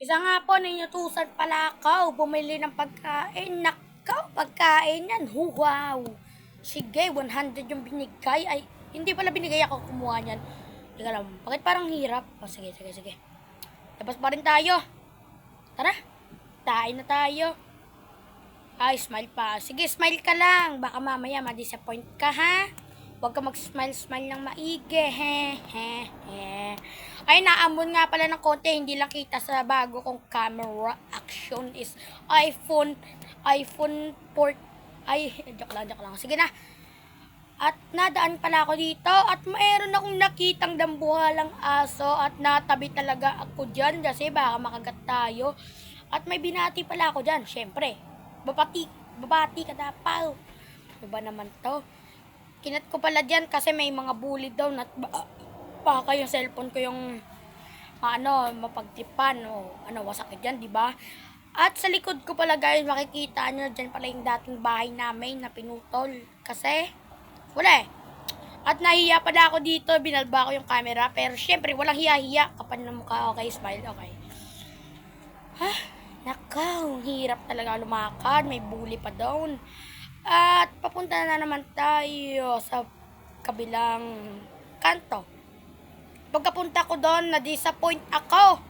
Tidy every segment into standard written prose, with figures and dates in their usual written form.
Isa nga po, ninutusan pala ako bumili ng pagkain. Nakaw, pagkain yan. Wow! Sige, 100 yung binigay. Ay, hindi pala binigay ako kumuha niyan. Hindi ka lang, bakit parang hirap? O, sige. Labas pa rin tayo. Tara, tain na tayo. Ay, smile pa. Sige, smile ka lang. Baka mamaya ma-disappoint ka, ha? Huwag ka mag-smile ng maigi. Ay, naambon nga pala ng konti. Hindi lang kita sa bago kong camera. Action is iPhone 4. Ay, joke lang. Sige na. At nadaan pala ako dito. At mayroon akong nakitang dambuhalang aso. At natabi talaga ako dyan. Kasi baka makagat tayo. At may binati pala ako dyan. Siyempre. Babati ka dapaw. Ano ba naman to? Kinat ko pala dyan kasi may mga bully daw na baka yung cellphone ko yung mapagtipan o wasak dyan, di ba? At sa likod ko pala guys, makikita nyo dyan pala yung dating bahay namin na pinutol. Kasi, wala eh. At nahiya pala ako dito, binalba ko yung camera. Pero syempre, walang hiya-hiya. Kapal na mukha, okay, smile, okay. Nakaw, hirap talaga lumakad. May bully pa doon. At papunta na naman tayo sa kabilang kanto. Pagkapunta ko doon, na-disappoint ako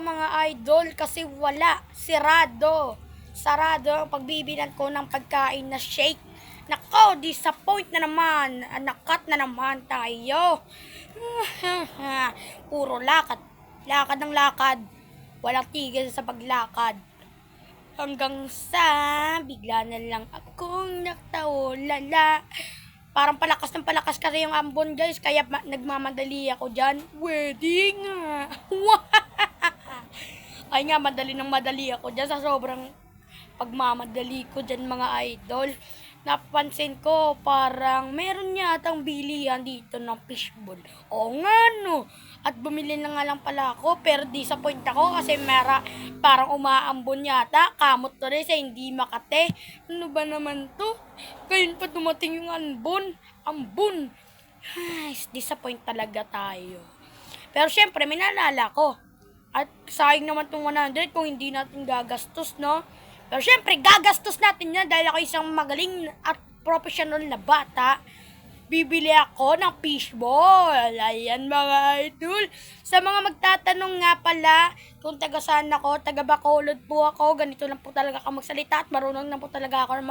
mga idol kasi wala. Sarado ang pagbibilan ko ng pagkain na shake. Nako, disappoint na naman. Nakat na naman tayo. Puro lakad. Lakad ng lakad. Walang tigil sa paglakad. Hanggang sa bigla na lang akong nakatawalala. Parang palakas ng palakas kasi yung ambon guys. Kaya nagmamadali ako dyan. Wedding nga. Ay nga, madali ako dyan sa sobrang pagmamadali ko dyan mga idol. Napansin ko parang meron yatang bilihan dito ng fishball. Oo nga no. At bumili na nga lang pala ako pero disappoint ako kasi parang umaambon yata. Kamot to rin sa hindi makate. Ano ba naman to? Ngayon pa dumating yung ambon. Ay, disappoint talaga tayo. Pero syempre, minalala ko. At sayang naman tong 100 kung hindi natin gagastos, no? Pero syempre, gagastos natin yan dahil ako isang magaling at professional na bata. Bibili ako ng fishball. Ayan mga idol. Sa mga magtatanong nga pala kung taga saan ako, taga Bacolod po ako. Ganito lang po talaga ako magsalita at marunong na po talaga ako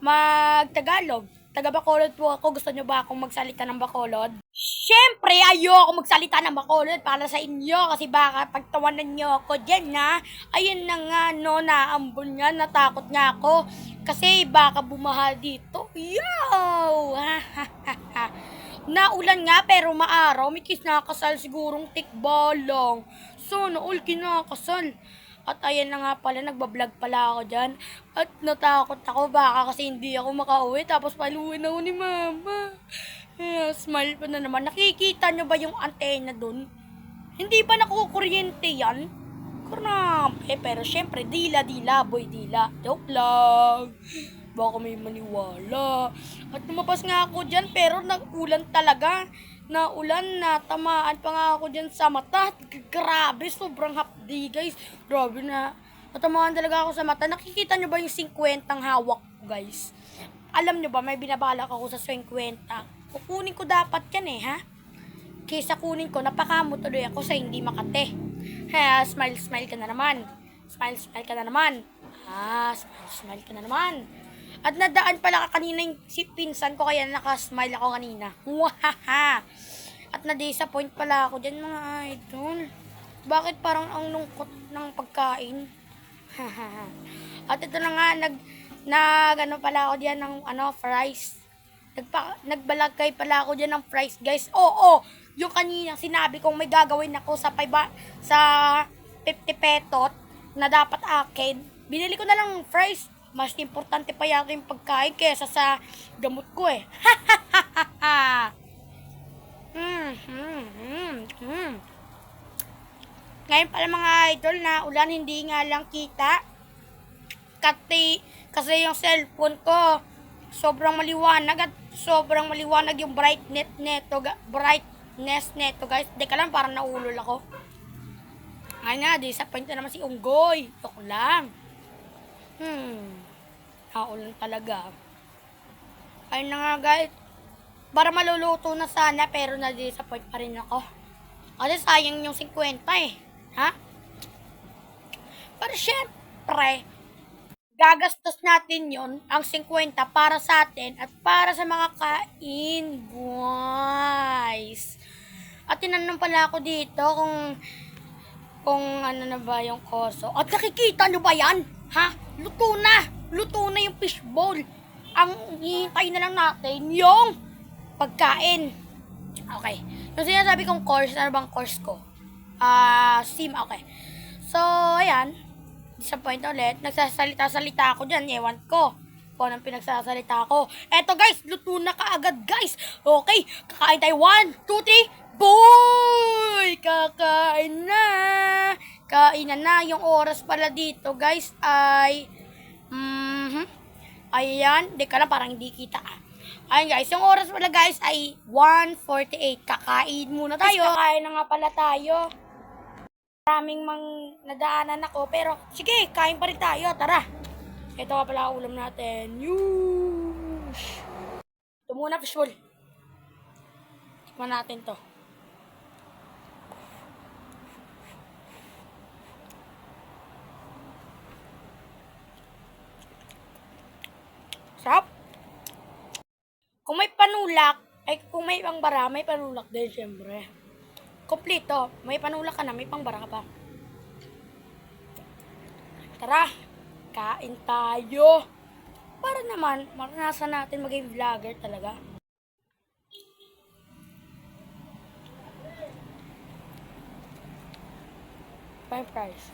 mag-Tagalog. Taga Bacolod po ako. Gusto nyo ba akong magsalita ng Bacolod? Siyempre, ayoko magsalita ng Bacolod para sa inyo kasi baka pagtawanan nyo ako dyan na. Ayun na nga, no, naambon nga, natakot nga ako. Kasi baka bumaha dito. Yow! Naulan nga pero maaraw. May kinakasal sigurong tikbalong. Sana all kinakasal. At ayan na nga pala, nagbablog pala ako dyan. At natakot ako baka kasi hindi ako makauwi. Tapos paluin ako ni mama. Smile pa na naman. Nakikita nyo ba yung antena dun? Hindi ba nakukuryente yan? Grabe. Pero syempre, dila, boy, dila. Joke lang. Baka may maniwala. At lumabas nga ako dyan, pero nag-ulan talaga. Naulan na, tamaan pa nga ako dyan sa mata. Grabe, sobrang hapdi, guys. Grabe na. Natamaan talaga ako sa mata. Nakikita nyo ba yung 50 hawak ko, guys? Alam nyo ba, may binabalak ako sa 50. Kukunin ko dapat yan ha? Kaysa kunin ko, napakamot tuloy ako sa hindi makate. Smile ka na naman. Smile ka na naman. Smile ka na naman. At nadaan pala kanina yung si pinsan ko, kaya nakasmile ako kanina. Wahaha! At na-disappoint pala ako dyan mga idol. Bakit parang ang lungkot ng pagkain? At ito na nga, nag pala ako diyan ng fries. Nagbalagay pala ako diyan ng fries, guys. Oo, yung kanina sinabi kong may gagawin ako sa 50 petot na dapat akin. Binili ko na lang fries. Mas importante pa yata yung pagkain kaysa sa gamot ko eh. Ngayon pala mga idol na ulan, hindi nga lang kita. Kasi yung cellphone ko sobrang maliwanag yung brightness neto guys. Deka lang, parang naulol ako. Ay nga, disappoint na naman si Unggoy. Joke lang. Naulan talaga. Ayun na nga guys. Para maluluto na sana pero na-disappoint pa rin ako. Kasi sayang yung 50 eh. Ha? Pero syempre, gagastos natin yon ang 50 para sa atin at para sa mga kain, guys. At tinanong pala ako dito kung ano na ba yung koso. At nakikita nyo ba yan? Ha? Luto na! Luto na yung fishball. Ang hihintay na lang natin yung pagkain. Okay. Yung sinasabi kong course, ano bang course ko? Sim, okay. So, ayan. Disappoint ulit. Nagsasalita-salita ako dyan. Ewan ko kung anong pinagsasalita ko. Eto guys, luto na kaagad guys. Okay, kakain tayo. 1, 2, 3. Boy! Kakain na. Kainan na. Yung oras pala dito guys ay ayan, di ka lang, parang hindi kita. Ayan guys, yung oras pala guys ay 1:48. Kakain muna tayo. Kakain na nga pala tayo. Maraming nadaanan ako, pero sige, kain pa rin tayo. Tara. Ito nga pala ulam natin. Yush! Ito muna, fishbowl. Tikman natin to. Sarap. Kung may panulak, ay kung may pangbara, may panulak din syempre. Kompleto. May panulak ka na, may pangbara ka pa. Tara, kain tayo. Para naman, maranasan natin maging vlogger talaga. French fries.